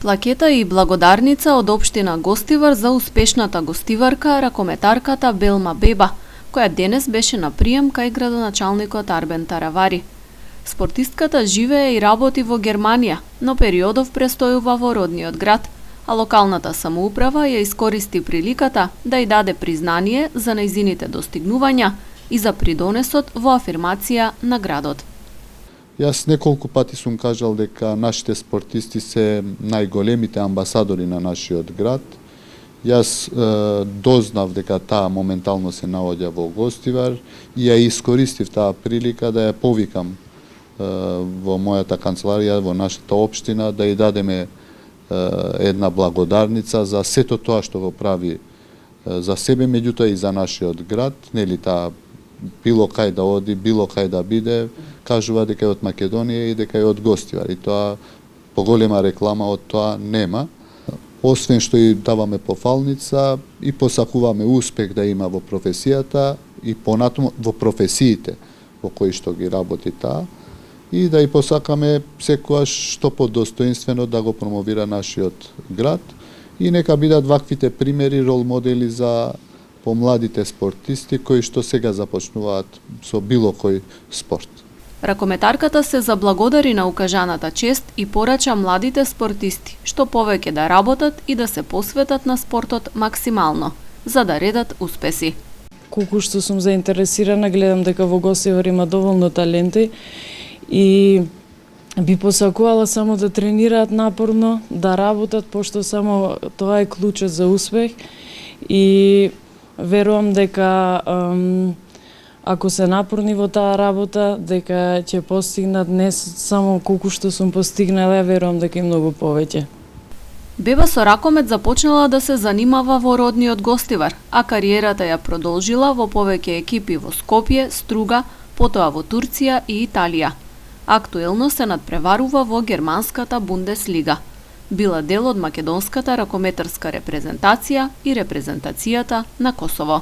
Плакета и благодарница од општина Гостивар за успешната гостиварка, ракометарката Белма Беба, која денес беше на прием кај градоначалникот Арбен Таравари. Спортистката живее и работи во Германија, но периодов престојува во родниот град, а локалната самоуправа ја искористи приликата да ја даде признание за нејзините достигнувања и за придонесот во афирмација на градот. Јас неколку пати сум кажал дека нашите спортисти се најголемите амбасадори на нашиот град. Јас дознав дека таа моментално се наоѓа во Гостивар и ја искористив таа прилика да ја повикам во мојата канцеларија, во нашата општина, да ја дадеме една благодарница за сето тоа што го прави за себе, меѓутоа и за нашиот град. Нели, таа било кај да оди, било кај да биде, кажува дека е од Македонија и дека е од Гостивар. И тоа поголема реклама од тоа нема. Освен што и даваме пофалница и посакуваме успех да има во професијата и понатаму во професиите во кои што ги работи таа, и да и посакаме секојаш што подостоинствено да го промовира нашиот град и нека бидат ваквите примери, рол модели за помладите спортисти кои што сега започнуваат со било кој спорт. Ракометарката се заблагодари на укажаната чест и порача младите спортисти што повеќе да работат и да се посветат на спортот максимално, за да редат успеси. Колку што сум заинтересирана, гледам дека во Гостивар има доволно таленти и би посакувала само да тренираат напорно, да работат, пошто само тоа е клучот за успех и верувам дека ако се напорни во таа работа, дека ќе постигнат не само колку што сум постигнала, верувам дека и многу повеќе. Беба со ракомет започнала да се занимава во родниот Гостивар, а кариерата ја продолжила во повеќе екипи во Скопје, Струга, потоа во Турција и Италија. Актуелно се надпреварува во германската Бундеслига. Била дел од македонската ракометарска репрезентација и репрезентацијата на Косово.